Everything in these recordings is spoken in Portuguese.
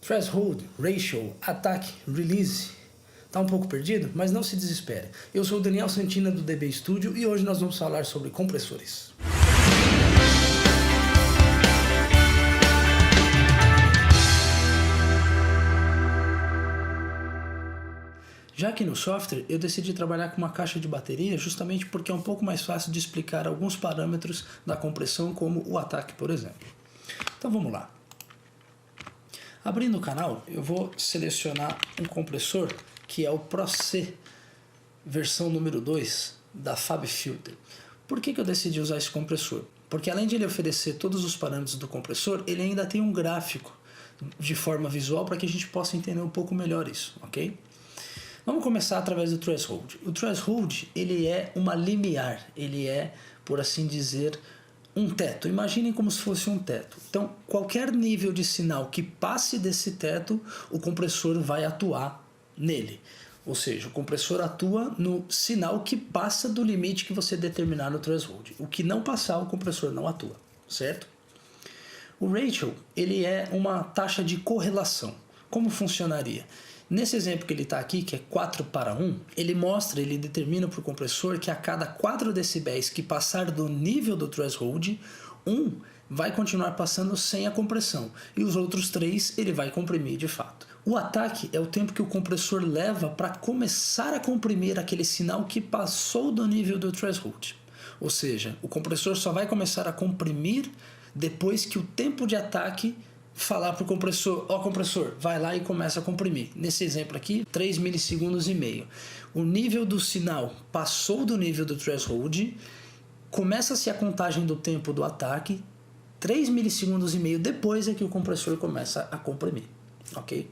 Threshold, Ratio, Attack, Release. Tá um pouco perdido? Mas não se desespere. Eu sou o Daniel Santina do DB Studio e hoje nós vamos falar sobre compressores. Já que no software eu decidi trabalhar com uma caixa de bateria justamente porque é um pouco mais fácil de explicar alguns parâmetros da compressão, como o ataque, por exemplo. Então vamos lá. Abrindo o canal, eu vou selecionar um compressor que é o Pro C, versão número 2 da FabFilter. Por que eu decidi usar esse compressor? Porque além de ele oferecer todos os parâmetros do compressor, ele ainda tem um gráfico de forma visual para que a gente possa entender um pouco melhor isso, ok? Vamos começar através do threshold. O threshold, ele é uma limiar, ele é, por assim dizer, um teto. Imaginem como se fosse um teto. Então, qualquer nível de sinal que passe desse teto, o compressor vai atuar nele. Ou seja, o compressor atua no sinal que passa do limite que você determinar no threshold. O que não passar, o compressor não atua, certo? O ratio, ele é uma taxa de correlação. Como funcionaria? Nesse exemplo que ele está aqui, que é 4:1, ele determina para o compressor que a cada 4 decibéis que passar do nível do threshold, 1 vai continuar passando sem a compressão e os outros 3 ele vai comprimir de fato. O ataque é o tempo que o compressor leva para começar a comprimir aquele sinal que passou do nível do threshold. Ou seja, o compressor só vai começar a comprimir depois que o tempo de ataque falar para o compressor, ó compressor, vai lá e começa a comprimir. Nesse exemplo aqui, 3 milissegundos e meio. O nível do sinal passou do nível do threshold, começa-se a contagem do tempo do ataque, 3 milissegundos e meio depois é que o compressor começa a comprimir, ok?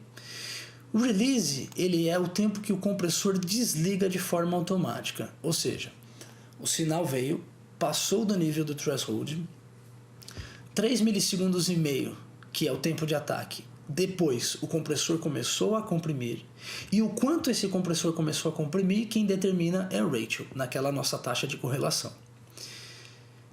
O release, ele é o tempo que o compressor desliga de forma automática, ou seja, o sinal veio, passou do nível do threshold, 3 milissegundos e meio, que é o tempo de ataque. Depois, o compressor começou a comprimir. E o quanto esse compressor começou a comprimir, quem determina é o ratio, naquela nossa taxa de correlação.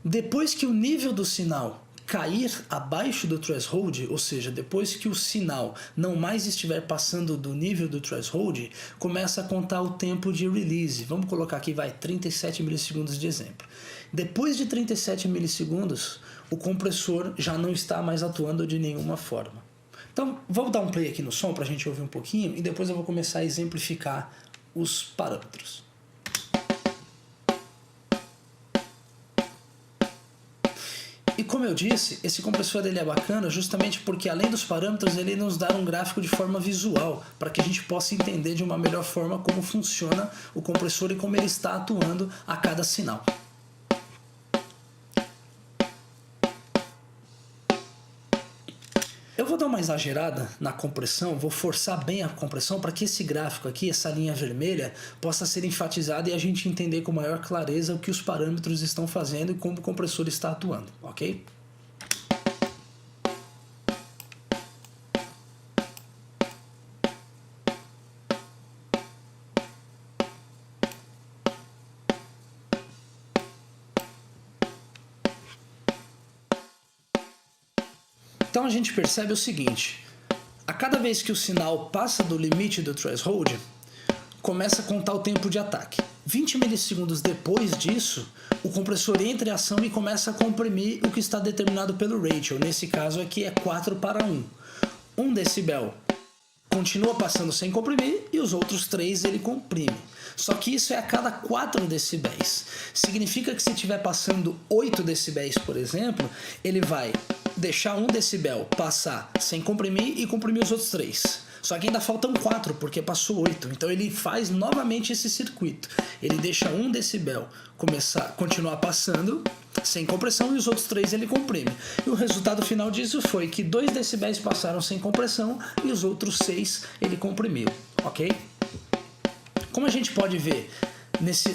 Depois que o nível do sinal cair abaixo do threshold, ou seja, depois que o sinal não mais estiver passando do nível do threshold, começa a contar o tempo de release. Vamos colocar aqui, 37 milissegundos de exemplo. Depois de 37 milissegundos, o compressor já não está mais atuando de nenhuma forma. Então, vamos dar um play aqui no som para a gente ouvir um pouquinho e depois eu vou começar a exemplificar os parâmetros. E como eu disse, esse compressor ele é bacana justamente porque além dos parâmetros ele nos dá um gráfico de forma visual para que a gente possa entender de uma melhor forma como funciona o compressor e como ele está atuando a cada sinal. Eu vou dar uma exagerada na compressão, vou forçar bem a compressão para que esse gráfico aqui, essa linha vermelha, possa ser enfatizada e a gente entender com maior clareza o que os parâmetros estão fazendo e como o compressor está atuando, ok? Então a gente percebe o seguinte, a cada vez que o sinal passa do limite do threshold, começa a contar o tempo de ataque. 20 milissegundos depois disso, o compressor entra em ação e começa a comprimir o que está determinado pelo ratio. Nesse caso aqui é 4:1. 1 decibel continua passando sem comprimir e os outros 3 ele comprime. Só que isso é a cada 4 decibéis. Significa que se estiver passando 8 decibéis, por exemplo, ele vai deixar 1 decibel passar sem comprimir e comprimir os outros 3. Só que ainda faltam 4, porque passou 8. Então ele faz novamente esse circuito. Ele deixa 1 decibel continuar passando sem compressão e os outros 3 ele comprime. E o resultado final disso foi que 2 decibéis passaram sem compressão e os outros 6 ele comprimiu, ok? Como a gente pode ver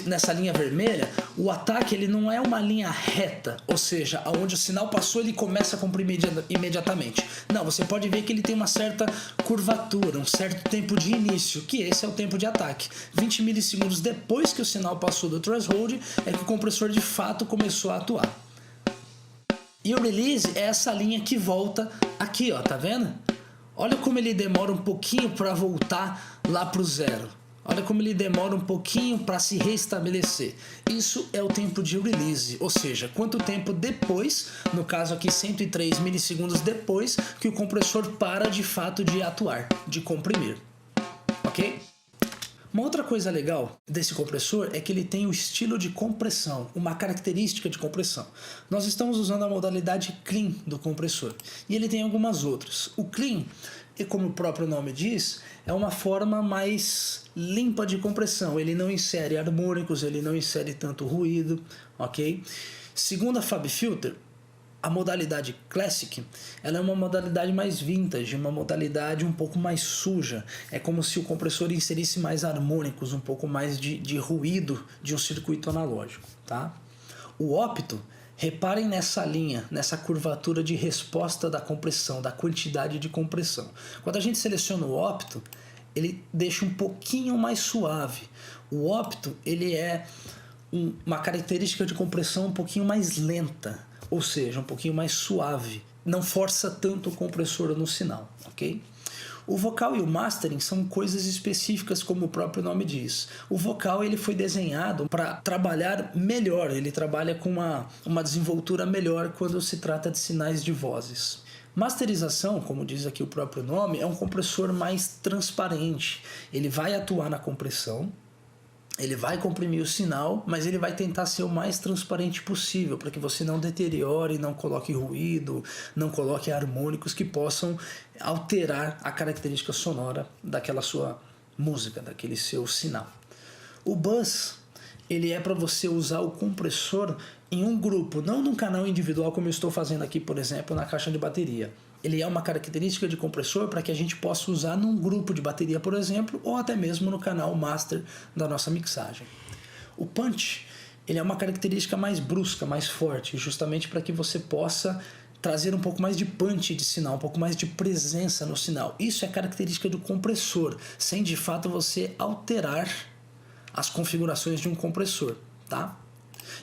nessa linha vermelha, o ataque ele não é uma linha reta, ou seja, aonde o sinal passou ele começa a comprimir imediatamente. Não, você pode ver que ele tem uma certa curvatura, um certo tempo de início, que esse é o tempo de ataque. 20 milissegundos depois que o sinal passou do threshold é que o compressor de fato começou a atuar. E o release é essa linha que volta aqui, ó, tá vendo? Olha como ele demora um pouquinho para voltar lá para o zero. Olha como ele demora um pouquinho para se restabelecer. Isso é o tempo de release, ou seja, quanto tempo depois, no caso aqui 103 milissegundos depois, que o compressor para de fato de atuar, de comprimir. Ok? Uma outra coisa legal desse compressor é que ele tem o estilo de compressão, uma característica de compressão. Nós estamos usando a modalidade clean do compressor e ele tem algumas outras. O clean, como o próprio nome diz, é uma forma mais limpa de compressão. Ele não insere harmônicos, ele não insere tanto ruído, ok? Segundo a FabFilter, a modalidade Classic, ela é uma modalidade mais vintage, uma modalidade um pouco mais suja. É como se o compressor inserisse mais harmônicos, um pouco mais de ruído de um circuito analógico, tá? O Opto, reparem nessa linha, nessa curvatura de resposta da compressão, da quantidade de compressão. Quando a gente seleciona o Opto, ele deixa um pouquinho mais suave. O Opto, ele é uma característica de compressão um pouquinho mais lenta, ou seja, um pouquinho mais suave, não força tanto o compressor no sinal, ok? O vocal e o mastering são coisas específicas, como o próprio nome diz. O vocal ele foi desenhado para trabalhar melhor, ele trabalha com uma desenvoltura melhor quando se trata de sinais de vozes. Masterização, como diz aqui o próprio nome, é um compressor mais transparente. Ele vai atuar na compressão, ele vai comprimir o sinal, mas ele vai tentar ser o mais transparente possível, para que você não deteriore, não coloque ruído, não coloque harmônicos que possam alterar a característica sonora daquela sua música, daquele seu sinal. O bus, ele é para você usar o compressor em um grupo, não num canal individual como eu estou fazendo aqui, por exemplo, na caixa de bateria. Ele é uma característica de compressor para que a gente possa usar num grupo de bateria, por exemplo, ou até mesmo no canal master da nossa mixagem. O punch, ele é uma característica mais brusca, mais forte, justamente para que você possa trazer um pouco mais de punch de sinal, um pouco mais de presença no sinal. Isso é característica do compressor, sem de fato você alterar as configurações de um compressor, tá?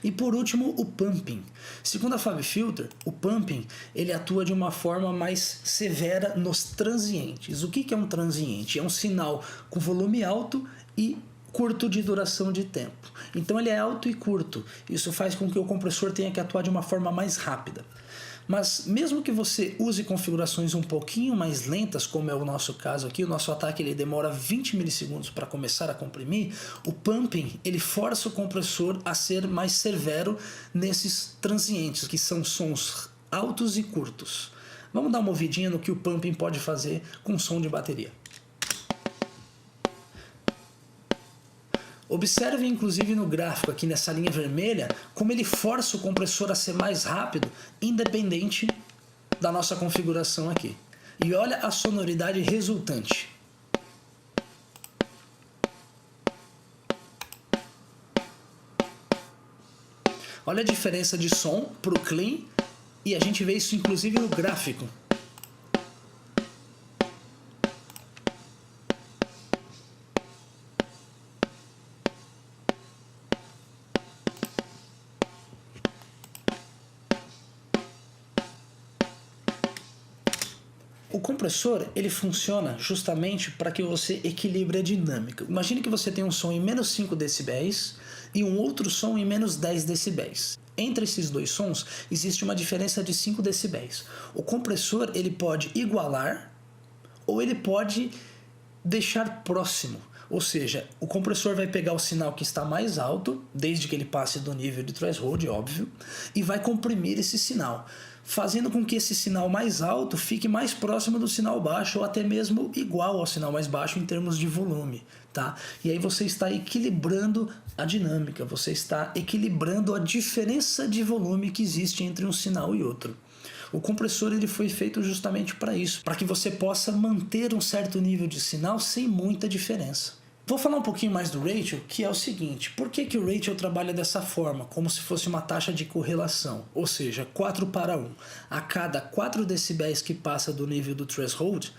E por último, o pumping. Segundo a FabFilter, o pumping ele atua de uma forma mais severa nos transientes. O que é um transiente? É um sinal com volume alto e curto de duração de tempo. Então ele é alto e curto. Isso faz com que o compressor tenha que atuar de uma forma mais rápida. Mas mesmo que você use configurações um pouquinho mais lentas, como é o nosso caso aqui, o nosso ataque ele demora 20 milissegundos para começar a comprimir, o pumping ele força o compressor a ser mais severo nesses transientes, que são sons altos e curtos. Vamos dar uma ouvidinha no que o pumping pode fazer com som de bateria. Observe inclusive no gráfico aqui nessa linha vermelha como ele força o compressor a ser mais rápido, independente da nossa configuração aqui. E olha a sonoridade resultante. Olha a diferença de som para o clean e a gente vê isso inclusive no gráfico. O compressor ele funciona justamente para que você equilibre a dinâmica. Imagine que você tem um som em menos 5 decibéis e um outro som em menos 10 decibéis. Entre esses dois sons existe uma diferença de 5 decibéis. O compressor ele pode igualar ou ele pode deixar próximo. Ou seja, o compressor vai pegar o sinal que está mais alto, desde que ele passe do nível de threshold, óbvio, e vai comprimir esse sinal, fazendo com que esse sinal mais alto fique mais próximo do sinal baixo ou até mesmo igual ao sinal mais baixo em termos de volume, tá? E aí você está equilibrando a dinâmica, você está equilibrando a diferença de volume que existe entre um sinal e outro. O compressor ele foi feito justamente para isso, para que você possa manter um certo nível de sinal sem muita diferença. Vou falar um pouquinho mais do ratio, que é o seguinte: por que o ratio trabalha dessa forma, como se fosse uma taxa de correlação, ou seja, 4:1. A cada 4 decibéis que passa do nível do threshold,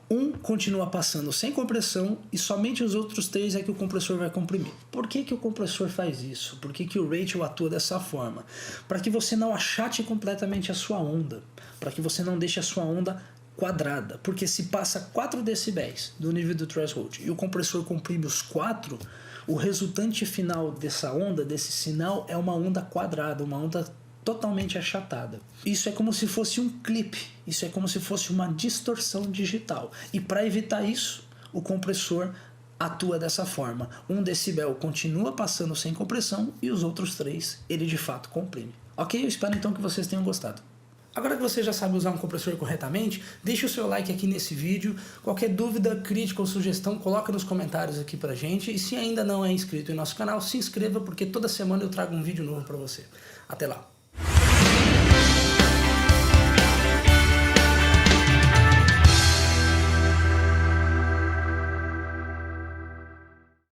um continua passando sem compressão e somente os outros 3 é que o compressor vai comprimir. Por que o compressor faz isso? Por que o ratio atua dessa forma? Para que você não achate completamente a sua onda, para que você não deixe a sua onda quadrada, porque se passa 4 decibéis do nível do threshold e o compressor comprime os 4, o resultante final dessa onda, desse sinal, é uma onda quadrada, uma onda totalmente achatada. Isso é como se fosse um clipe, isso é como se fosse uma distorção digital. E para evitar isso, o compressor atua dessa forma. 1 decibel continua passando sem compressão e os outros 3 ele de fato comprime. Ok? Eu espero então que vocês tenham gostado. Agora que você já sabe usar um compressor corretamente, deixe o seu like aqui nesse vídeo. Qualquer dúvida, crítica ou sugestão, coloca nos comentários aqui pra gente. E se ainda não é inscrito em nosso canal, se inscreva, porque toda semana eu trago um vídeo novo pra você. Até lá!